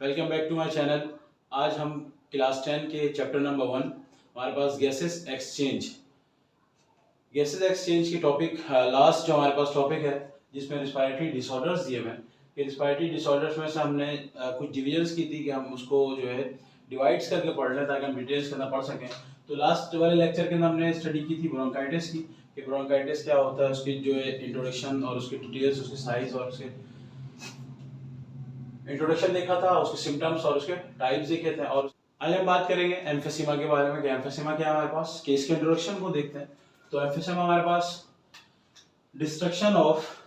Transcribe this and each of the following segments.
Welcome back to my channel. आज हम class 10 के चैप्टर नंबर 1 हमारे पास गैसेस एक्सचेंज की टॉपिक लास्ट जो हमारे पास टॉपिक है जिसमें रिस्पायरेटरी डिसऑर्डर्स दिए हुए हैं कि रिस्पायरेटरी डिसऑर्डर्स में से हमने कुछ डिविजन्स की थी कि हम उसको जो है डिवाइड्स करके पढ़ लें ताकि हम डिटेल्स के अंदर पढ़ सकें। तो लास्ट वाले लेक्चर के अंदर हमने स्टडी की थी ब्रोंकाइटिस की कि ब्रोंकाइटिस क्या होता है, उसकी जो है इंट्रोडक्शन और उसकी डिटेल्स, उसकी साइज और उसके इंट्रोडक्शन देखा था, उसके सिम्टम्स और उसके टाइप्स देखे थे। और आज हम बात करेंगे एम्फीसिमा के बारे में कि एम्फीसिमा क्या है हमारे पास। केस के इंट्रोडक्शन को देखते हैं। तो एम्फीसिमा हमारे पास destruction of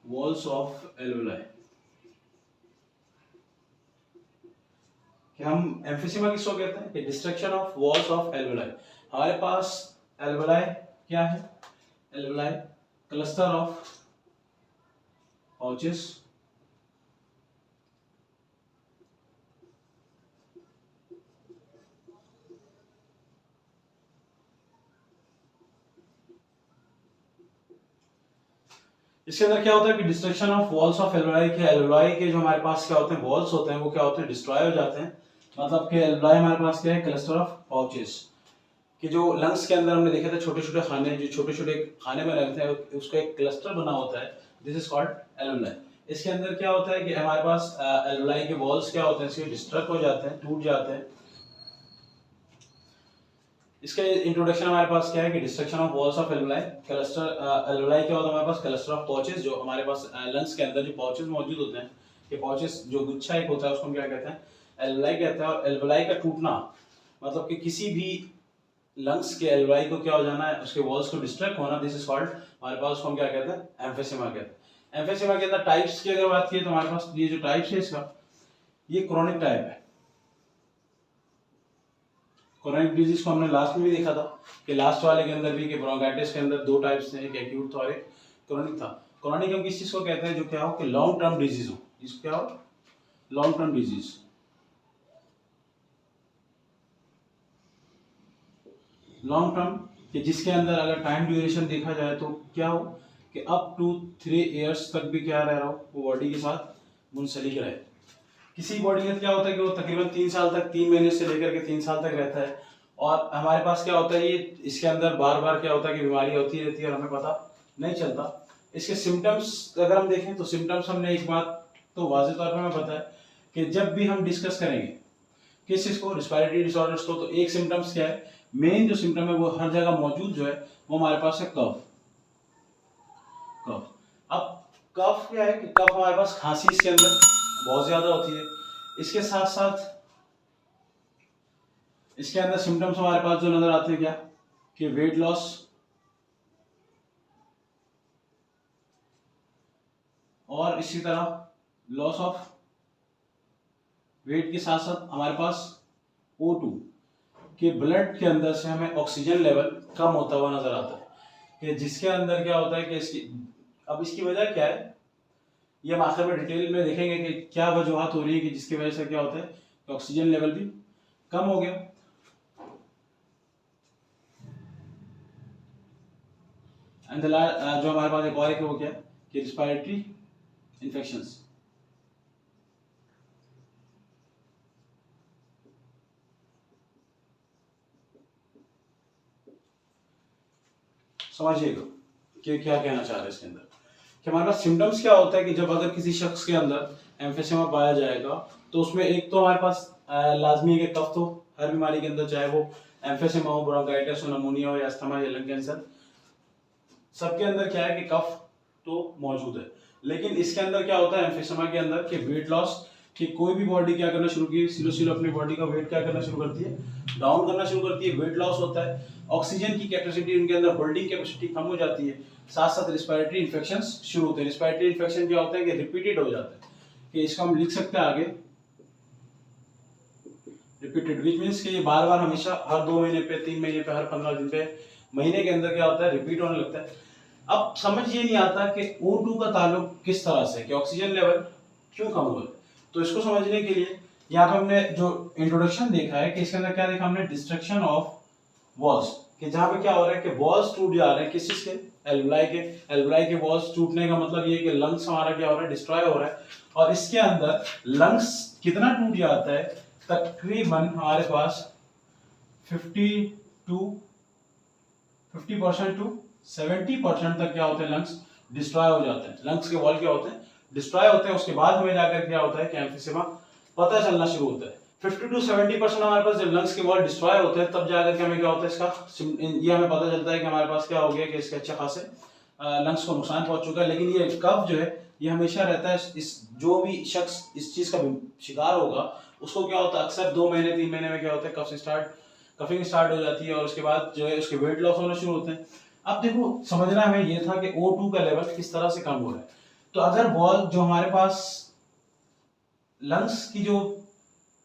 walls of alveoli. कि हम एम्फीसिमा किसको कहते हैं कि destruction of walls of alveoli. हमारे पास एल्वुलाई क्या है? एल्वुलाई क्लस्टर ऑफ पाउचेस इसके अंदर क्या होता है कि destruction of walls of alveoli के जो हमारे पास क्या होते हैं वॉल्स होते हैं वो क्या होते हैं डिस्ट्रॉय हो जाते हैं। मतलब कि एल्वुलाई हमारे पास क्या है क्लस्टर ऑफ पाउचेस कि जो लंग्स के अंदर हमने देखे थे छोटे छोटे खाने, जो छोटे छोटे खाने में रहते हैं उसका एक क्लस्टर बना होता है, दिस इज कॉल्ड एल्वुलाई। इसके अंदर क्या होता है कि हमारे पास एल्वुलाई के वॉल्स क्या होते हैं इसके डिस्ट्रक्ट हो जाते हैं, टूट जाते हैं। इसका इंट्रोडक्शन हमारे पास क्या है कि destruction of walls of alveoli. Cluster alveoli क्या होता है हमारे पास क्लस्टर ऑफ पाउचेस, जो हमारे पास लंग्स के अंदर जो पाउचेस मौजूद होते हैं, ये पाउचेस जो गुच्छा एक होता है उसको हम क्या कहते हैं एल्वुलाई कहते हैं। और एल्वुलाई का टूटना मतलब कि किसी भी लंग्स के एल्वुलाई को क्या हो जाना है, उसके वॉल्स को डिस्ट्रैक्ट होना, दिस इज कॉल्ड हमारे पास उसको हम क्या कहते हैं एम्फीसिमा कहते हैं। एम्फीसिमा के अंदर टाइप्स की अगर बात की तो हमारे पास ये जो टाइप्स है इसका, ये क्रोनिक टाइप है। क्रोनिक डिजीज को हमने लास्ट में भी देखा था कि लास्ट वाले के अंदर भी कि ब्रोंकाइटिस के अंदर दो टाइप्स थे, एक एक्यूट था और एक क्रोनिक था। क्रोनिक हम किस चीज को कहते हैं जो क्या हो कि लॉन्ग टर्म डिजीज हो, इसको क्या हो long term disease. Long term कि जिसके अंदर अगर टाइम ड्यूरेशन देखा जाए तो क्या हो कि अप टू 3 इयर्स तक भी क्या रह रहा हो वो बॉडी के साथ मुंसलिक रहे। किसी बॉडी में क्या होता है कि वो तकरीबन 3 साल तक, 3 महीने से लेकर के 3 साल तक रहता है। और हमारे पास क्या होता है ये इसके अंदर बार बार क्या होता है कि बीमारी होती रहती है और हमें पता नहीं चलता। इसके सिम्टम्स अगर हम देखें तो सिम्टम्स हमने एक बात तो वाज़ेह तौर पर हमें पता है कि जब भी हम डिस्कस करेंगे किस चीज़ को रिस्पायरेटरी डिसऑर्डर्स को, तो एक सिम्टम्स क्या है, मेन जो सिम्टम है वो हर जगह मौजूद जो है वो हमारे पास है कफ। अब कफ क्या है कि कफ हमारे पास खांसी इसके अंदर बहुत ज्यादा होती है। इसके साथ साथ इसके अंदर सिम्टम्स हमारे पास जो नजर आते हैं क्या कि वेट लॉस और इसी तरह लॉस ऑफ वेट के साथ साथ हमारे पास O2 कि ब्लड के अंदर से हमें ऑक्सीजन लेवल कम होता हुआ नजर आता है कि जिसके अंदर क्या होता है कि इसकी वजह क्या है ये हम आखिर में डिटेल में देखेंगे कि क्या वजूहत हो रही है कि जिसकी वजह से क्या होता है कि ऑक्सीजन लेवल भी कम हो गया। एंड जो हमारे पास एक और है वो क्या कि रिस्पायरेटरी इन्फेक्शंस। समझिएगा कि क्या कहना चाह रहे हैं इसके अंदर कि हमारे पास सिम्टम्स क्या होता है कि जब अगर किसी शख्स के अंदर एम्फीसिमा पाया जाएगा तो उसमें एक तो हमारे पास लाजमी है कि कफ तो हर बीमारी के अंदर, चाहे वो एम्फीसिमा हो, ब्रोंकाइटिस हो, निमोनिया हो या अस्थमा या लंग कैंसर, सबके अंदर क्या है कि कफ तो मौजूद है। लेकिन इसके अंदर क्या होता है एम्फीसिमा के अंदर कि वेट लॉस कि कोई भी बॉडी क्या करना शुरू की सिलो सिलो अपनी बॉडी का वेट क्या करना शुरू करती है, डाउन करना शुरू करती है, वेट लॉस होता है, ऑक्सीजन की कैपेसिटी उनके अंदर होल्डिंग कैपेसिटी कम हो जाती है, साथ साथ रिस्पायरेटरी इन्फेक्शंस शुरू होते हैं। रिस्पायरेटरी इन्फेक्शन क्या होता है कि रिपीटेड हो जाता है कि इसको हम लिख सकते हैं आगे रिपीटेड, विच मीन्स कि ये बार बार हमेशा हर 2 महीने पे, 3 महीने पे, हर 15 दिन पे, महीने के अंदर क्या होता है रिपीट होने लगता है। अब समझ ये नहीं आता कि O2 का ताल्लुक किस तरह से कि ऑक्सीजन लेवल क्यों कम हुआ। तो इसको समझने के लिए यहाँ पे हमने जो इंट्रोडक्शन देखा है कि इसके अंदर क्या देखा हमने डिस्ट्रक्शन ऑफ वॉल्स कि जहाँ पे क्या हो रहा है कि वॉल्स टूट जा रहे हैं, किस चीज के, एल्वुलाई के वॉल्स टूटने का मतलब ये है कि लंग्स हमारा क्या हो रहा है, डिस्ट्रॉय हो रहा है। और इसके अंदर लंग्स कितना टूट जाता है, तकरीबन हमारे पास 50% टू 70% तक क्या होते हैं, लंग्स डिस्ट्रॉय हो जाते हैं। लंग्स के वॉल क्या होते हैं, डिस्ट्रॉय होते हैं। उसके बाद हमें जाकर क्या होता है कि एम्फिसेमा पता चलना शुरू होता है। 50 टू 70% हमारे पास जब लंग्स के वॉल डिस्ट्रॉय होते हैं तब जाकर के हमें क्या होता है, इसका ये हमें पता चलता है कि हमारे पास क्या हो गया कि इसके अच्छे खासे लंग्स को नुकसान पहुंच चुका है। लेकिन ये कफ जो है ये हमेशा रहता है। इस जो भी शख्स इस चीज का शिकार होगा उसको क्या होता है, अक्सर 2 महीने 3 महीने में क्या होता है, कफिंग स्टार्ट हो जाती है और उसके बाद जो है उसके वेट लॉस होना शुरू होते हैं। अब देखो समझना हमें ये था कि O2 का लेवल किस तरह से कम हो रहा है। तो अगर वॉल जो हमारे पास लंग्स की जो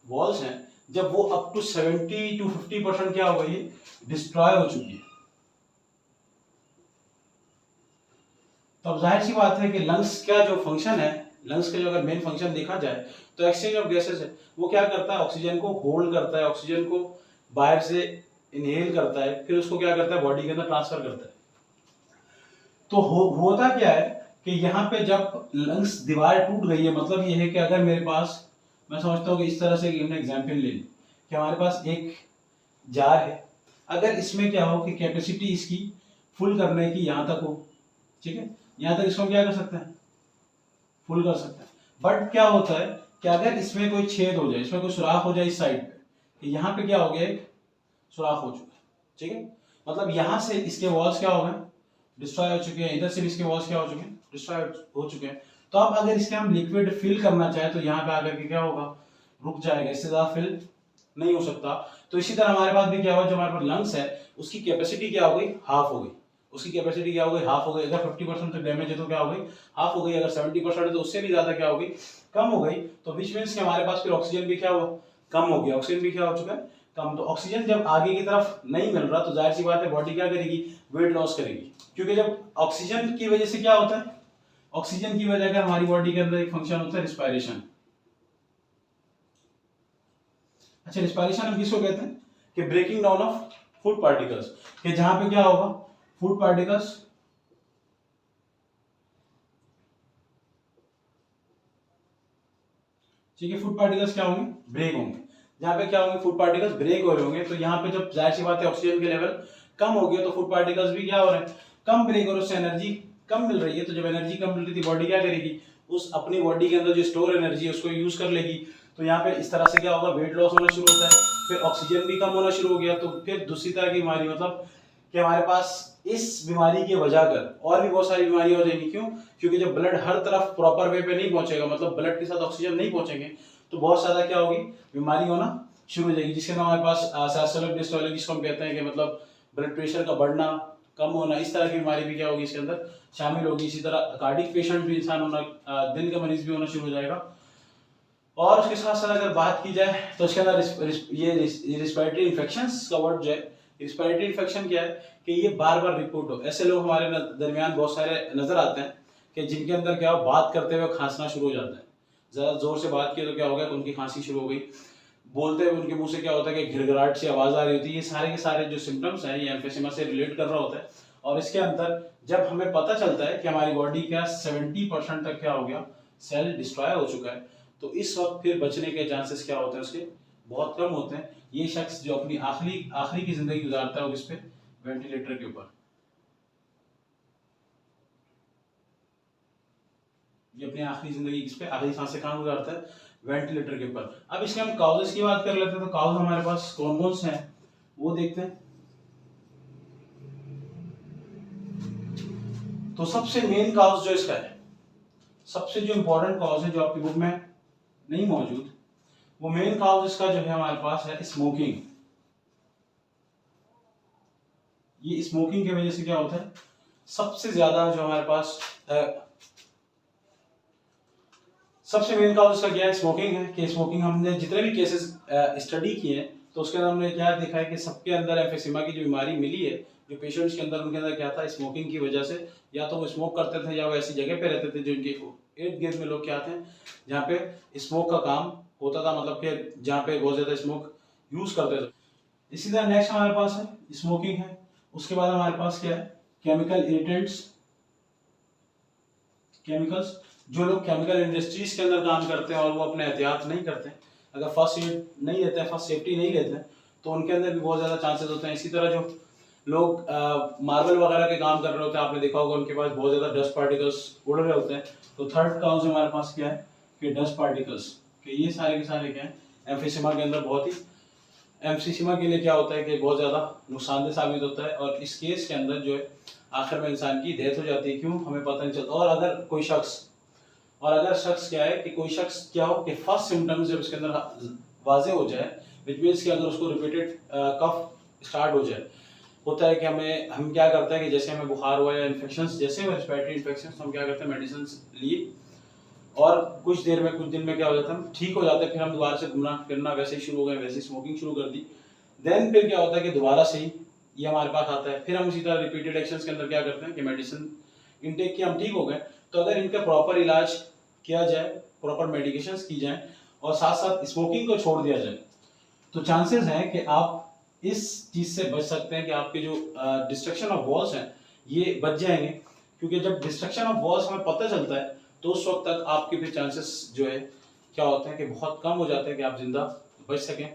वॉल्स हैं जब वो अप टू 70 टू 50% क्या हो गई है, डिस्ट्रॉय हो चुकी है, तो अब जाहिर सी बात है कि लंग्स का जो फंक्शन है, लंग्स का जो अगर मेन फंक्शन देखा जाए तो एक्सचेंज ऑफ गैसेस है। वो क्या करता है, ऑक्सीजन को होल्ड करता है, ऑक्सीजन को बाहर से इनहेल करता है, फिर उसको क्या करता है, बॉडी के अंदर ट्रांसफर करता है। तो होता क्या है कि यहाँ पे जब लंग्स दीवार टूट गई है, मतलब ये है कि अगर मेरे पास, मैं समझता हूँ कि इस तरह से हमने एग्जाम्पल ले ली कि हमारे पास एक जार है, अगर इसमें क्या हो कि कैपेसिटी इसकी फुल करने की यहाँ तक हो, ठीक है, यहाँ तक इसको क्या कर सकते हैं, फुल कर सकते हैं। बट क्या होता है कि अगर इसमें कोई छेद हो जाए, इसमें कोई सुराख हो जाए इस साइड पे, यहाँ पे क्या हो गया, एक सुराख हो चुका है, ठीक है, मतलब यहाँ से इसके वॉल्स क्या हो गए, डिस्ट्रॉय हो चुके हैं, इधर से भी इसके वॉल्स क्या हो चुके हैं, डिस्ट्रॉय हो चुके हैं। तो अब अगर इसके हम लिक्विड फिल करना चाहे तो यहाँ पे आकर के क्या होगा, रुक जाएगा, इससे ज्यादा फिल नहीं हो सकता। तो इसी तरह हमारे पास भी क्या हुआ, जो हमारे पास लंग्स है उसकी कैपेसिटी क्या हो गई, हाफ हो गई। उसकी कैपेसिटी क्या हो गई, हाफ हो गई। अगर 50% तक डैमेज है तो क्या हो गई, हाफ हो गई। अगर 70% है तो उससे भी ज्यादा क्या हो गई, कम हो गई। तो विच मीन्स कि हमारे पास फिर ऑक्सीजन भी क्या हुआ, कम हो गया, ऑक्सीजन भी क्या हो चुका है, कम। तो ऑक्सीजन जब आगे की तरफ नहीं मिल रहा तो जाहिर सी बात है बॉडी क्या करेगी, वेट लॉस करेगी। क्योंकि जब ऑक्सीजन की वजह से क्या होता है, ऑक्सीजन की वजह का हमारी बॉडी के अंदर एक फंक्शन होता है रिस्पायरेशन। अच्छा, रिस्पायरेशन हम किसको कहते हैं कि breaking down of food particles, कि जहां पे क्या होगा, फूड पार्टिकल्स ठीक है, फूड पार्टिकल्स क्या होंगे, ब्रेक होंगे। जहां पे क्या होंगे, फूड पार्टिकल्स ब्रेक हो रहे होंगे। तो यहाँ पे जब जाहिर सी बात है ऑक्सीजन के लेवल कम हो गया तो फूड पार्टिकल्स भी क्या हो रहे हैं, कम ब्रेक, और उससे एनर्जी कम मिल रही है। तो जब एनर्जी कम मिल रही थी बॉडी क्या करेगी, उस अपनी बॉडी के अंदर जो स्टोर एनर्जी है उसको यूज कर लेगी। तो यहाँ पे इस तरह से क्या होगा, वेट लॉस होना शुरू होता है, फिर ऑक्सीजन भी कम होना शुरू हो गया। तो फिर दूसरी तरह की बीमारी, मतलब कि हमारे पास इस बीमारी की वजह कर और भी बहुत सारी बीमारियां हो जाएंगी। क्यों, क्योंकि जब ब्लड हर तरफ प्रॉपर वे पे नहीं पहुंचेगा, मतलब ब्लड के साथ ऑक्सीजन नहीं पहुंचेंगे, तो बहुत ज्यादा क्या होगी, बीमारी होना शुरू हो जाएगी। जिसके अंदर हमारे पास सिस्टोलिक डिस्टोलिक जिसको हम कहते हैं कि मतलब ब्लड प्रेशर का बढ़ना, कम होना, इस तरह की बीमारी भी क्या होगी इसके अंदर शामिल होगी। इसी तरह कार्डिक पेशेंट भी इंसान होना, दिल का मरीज भी होना शुरू हो जाएगा। और उसके साथ साथ अगर बात की जाए तो इसके अंदर ये रिस्पिरेटरी इन्फेक्शंस का वर्ड जो है, रिस्पिरेटरी इन्फेक्शन क्या है कि ये बार बार रिपोर्ट हो। ऐसे लोग हमारे दरमियान बहुत सारे नजर आते हैं कि जिनके अंदर क्या हो, बात करते हुए खांसना शुरू हो जाता है। ज्यादा जोर से बात की तो क्या हो गया, उनकी खांसी शुरू हो गई। बोलते हुए उनके मुंह से क्या होता है कि घिड़घिड़ाहट सी आवाज आ रही होती है। ये सारे के सारे जो सिम्टम्स हैं ये एम्फिसेमा से रिलेट कर रहा होता है। और इसके अंदर जब हमें पता चलता है कि हमारी बॉडी का 70% तक क्या हो गया, सेल डिस्ट्रॉय हो चुका है, तो इस वक्त फिर बचने के चांसेस क्या होते हैं उसके, बहुत कम होते हैं। ये शख्स जो अपनी आखिरी की जिंदगी गुजारता है वो किस पे, वेंटिलेटर के ऊपर। ये अपनी आखिरी जिंदगी किस पे, आखिरी सांसें कहाँ गुजारता है, वेंटिलेटर के ऊपर। अब इसके हम काउजेस की बात कर लेते हैं। तो काउज हमारे पास कौन कौन से हैं वो देखते हैं। तो सबसे मेन काउज जो इसका है, सबसे जो इंपॉर्टेंट काउज है जो आपकी बुक में नहीं मौजूद, वो मेन काउज इसका जो है हमारे पास है स्मोकिंग। ये स्मोकिंग की वजह से क्या होता है, सबसे ज्यादा जो हमारे पास सबसे मेन काउज इसका क्या है, स्मोकिंग है। कि स्मोकिंग हमने जितने भी केसेस स्टडी किए हैं तो उसके अंदर हमने क्या देखा है कि सबके अंदर एम्फिसेमा की जो बीमारी मिली है जो पेशेंट्स के अंदर, उनके अंदर क्या था, स्मोकिंग की वजह से या तो वो स्मोक करते थे या वो ऐसी जगह पे रहते थे जो इनके इर्द गिर्द में लोग क्या थे जहाँ पे स्मोक का काम होता था, मतलब कि जहाँ पे बहुत ज्यादा स्मोक यूज करते थे। इसी तरह नेक्स्ट हमारे पास है स्मोकिंग है। उसके बाद हमारे पास क्या है, केमिकल इरिटेंट्स, केमिकल्स। जो लोग केमिकल इंडस्ट्रीज के अंदर काम करते हैं और वो अपने एहतियात नहीं करते, अगर फर्स्ट एड नहीं लेते हैं, फर्स्ट सेफ्टी नहीं लेते हैं, तो उनके अंदर भी बहुत ज़्यादा चांसेस होते हैं। इसी तरह जो लोग मार्बल वगैरह के काम कर रहे होते हैं, आपने देखा होगा उनके पास बहुत ज़्यादा डस्ट पार्टिकल्स उड़ रहे होते हैं। तो थर्ड काउंस हमारे पास क्या है कि डस्ट पार्टिकल्स, कि ये सारे के सारे क्या है एम्फीसेमा के अंदर बहुत ही, एम्फीसेमा के लिए क्या होता है कि बहुत ज़्यादा नुकसानदेह साबित होता है। और इस केस के अंदर जो है आखिर में इंसान की डेथ हो जाती है। क्यों, हमें पता नहीं चलता। और अगर शख्स क्या है कि कोई शख्स क्या हो कि फर्स्ट सिम्टम्स जब उसके अंदर वाजे हो जाए, विच मीन्स कि अगर उसको रिपीटेड कफ स्टार्ट हो जाए, होता है कि हम क्या करते हैं कि जैसे हमें बुखार हुआ या इन्फेक्शंस, जैसे में रेस्पिरेटरी इन्फेक्शंस, हम क्या करते हैं मेडिसिन लिए और कुछ दिन में क्या हो जाता है, हम ठीक हो जाते हैं, फिर हम दोबारा से घूमना फिरना वैसे ही शुरू हो गए, वैसे ही स्मोकिंग शुरू कर दी। देन फिर क्या होता है कि दोबारा से ही ये हमारे पास आता है, फिर हम इसी तरह रिपीटेड एक्शंस के अंदर क्या करते हैं कि मेडिसिन इनटेक किया, हम ठीक हो गए। तो अगर इनका प्रॉपर इलाज किया जाए, प्रॉपर मेडिकेशंस की जाए और साथ साथ स्मोकिंग को छोड़ दिया जाए, तो चांसेस हैं कि आप इस चीज से बच सकते हैं कि आपके जो डिस्ट्रक्शन ऑफ वॉल्स हैं ये बच जाएंगे। क्योंकि जब डिस्ट्रक्शन ऑफ वॉल्स हमें पता चलता है तो उस वक्त तक आपके फिर चांसेस जो है क्या होते हैं कि बहुत कम हो जाते हैं कि आप जिंदा बच सकें।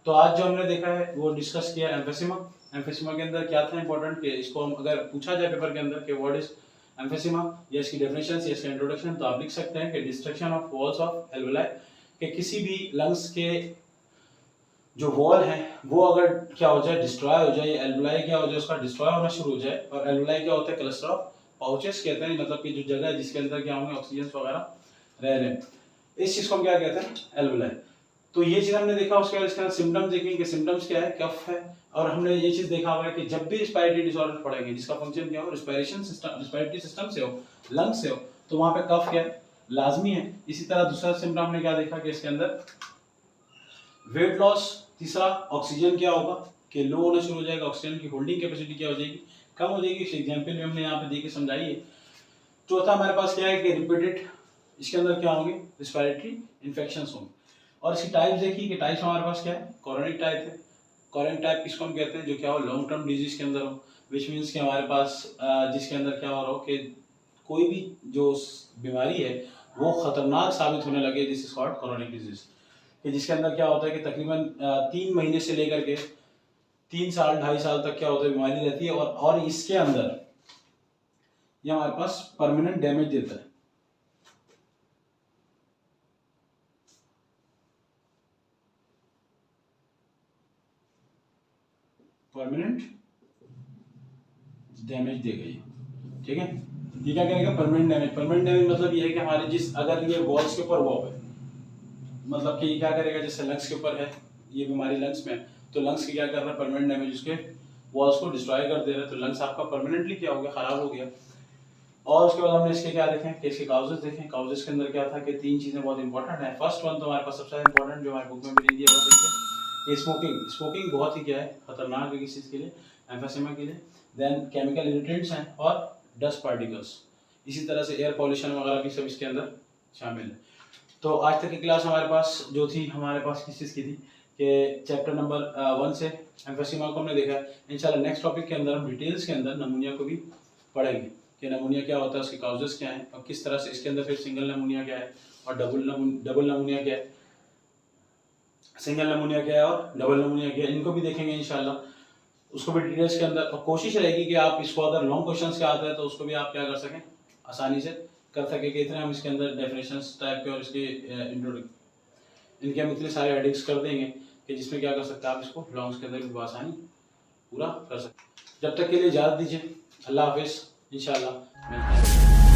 तो आज जो हमने देखा है वो डिस्कस किया एम्फीसेमा। एम्फीसेमा के अंदर क्या था इंपॉर्टेंट कि इसको हम अगर पूछा जाए पेपर के अंदर कि व्हाट इज एम्फीसेमा या इसकी डेफिनेशन या इसका इंट्रोडक्शन, तो आप लिख सकते हैं कि destruction of walls of alveoli, कि किसी भी लंग्स के जो वॉल है वो अगर क्या हो जाए डिस्ट्रॉय हो जाए, एल्वेलाई क्या हो जाए उसका डिस्ट्रॉय होना शुरू हो जाए। और एल्वेलाई क्या होता है, क्लस्टर ऑफ पाउचेस कहते हैं, मतलब कि जो जगह है जिसके अंदर क्या होंगे ऑक्सीजन वगैरह रह रहे हैं, इस चीज को हम क्या कहते हैं एल्वेलाई। तो ये चीज हमने देखा। उसके बाद इसके अंदर सिम्टम्स देखेंगे कि सिम्टम्स क्या है, कफ है। और हमने ये चीज देखा हुआ है कि जब भी रिस्पिरेटरी डिसऑर्डर पड़ेंगे जिसका फंक्शन क्या हो, रिस्पिरेटरी सिस्टम से हो, लंग से हो, तो वहां पे कफ क्या है लाजमी है। इसी तरह दूसरा सिम्टम हमने क्या देखा कि इसके अंदर वेट लॉस। तीसरा ऑक्सीजन क्या होगा कि लो होना शुरू हो जाएगा, ऑक्सीजन की होल्डिंग कैपेसिटी क्या हो जाएगी, कम हो जाएगी। इस एग्जांपल में हमने यहाँ पे देके समझाई है। चौथा हमारे पास क्या है कि रिपीटेड, इसके अंदर क्या होंगे रिस्पिरेटरी इन्फेक्शंस होंगे। और इसकी टाइप्स देखिए कि टाइप्स हमारे पास क्या है, कोरोनिक टाइप है। कोरोनिक टाइप किसको हम कहते हैं, जो क्या हो लॉन्ग टर्म डिजीज के अंदर हो, विच मीन्स कि हमारे पास जिसके अंदर क्या हो रहा हो कि कोई भी जो बीमारी है वो खतरनाक साबित होने लगे, this is called chorionic disease. कि जिसके अंदर क्या होता है कि तकरीबन 3 महीने से लेकर के 3 साल 2.5 साल तक क्या होता है बीमारी रहती है। और इसके अंदर ये हमारे पास परमानेंट डैमेज देता है। परमानेंट डैमेज देगा ये, ठीक है। ये क्या करेगा परमानेंट डैमेज। परमानेंट डैमेज मतलब ये है कि हमारे जिस अगर ये वॉल्स के ऊपर वो है, मतलब कि ये क्या करेगा, जैसे लंग्स के ऊपर है ये बीमारी लंग्स में, तो लंग्स की क्या कर रहा है परमानेंट डैमेज, उसके वॉल्स को डिस्ट्रॉय कर दे रहा है। तो लंग्स आपका परमानेंटली क्या हो गया, खराब हो गया। और उसके बाद हमने इसके क्या देखें कि इसके काउजेस देखें। काउजेस के अंदर क्या था कि 3 चीजें बहुत इंपॉर्टेंट है। फर्स्ट वन तो हमारे पास सबसे इंपॉर्टेंट जो हमारे बुक में भी नहीं दिया हुआ है, स्मोकिंग। स्मोकिंग बहुत ही क्या है खतरनाक है किस चीज के लिए, एम्फीसेमा के लिए। देन केमिकल इरिटेंट्स हैं और डस्ट पार्टिकल्स, इसी तरह से एयर पॉल्यूशन वगैरह भी सब इसके अंदर शामिल है। तो आज तक की क्लास हमारे पास जो थी, हमारे पास किस चीज़ की थी कि चैप्टर नंबर 1 से एम्फीसेमा को हमने देखा है। इंशाल्लाह नेक्स्ट टॉपिक के अंदर हम डिटेल्स के अंदर नमूनिया को भी पढ़ेंगे कि नमूनिया क्या होता है, उसके काउजेस क्या हैं और किस तरह से इसके अंदर फिर सिंगल नमूनिया क्या है और डबल नमूनिया क्या है, सिंगल नमूनिया क्या है और डबल नमूनिया क्या है, इनको भी देखेंगे इंशाल्लाह। उसको भी डिटेल्स के अंदर, और कोशिश रहेगी कि आप इसको अगर लॉन्ग क्वेश्चंस के आते हैं तो उसको भी आप क्या कर सकें आसानी से कर सके कि इतने हम इसके अंदर डेफिनेशंस टाइप के और इसके इनके हम इतने सारे हेडिंग्स कर देंगे कि जिसमें क्या कर सकते हैं आप इसको लॉन्ग्स के अंदर भी आसानी पूरा कर सकते हैं। जब तक के लिए इजाज़त दीजिए, अल्लाह हाफिज़, इंशाल्लाह मिलते हैं।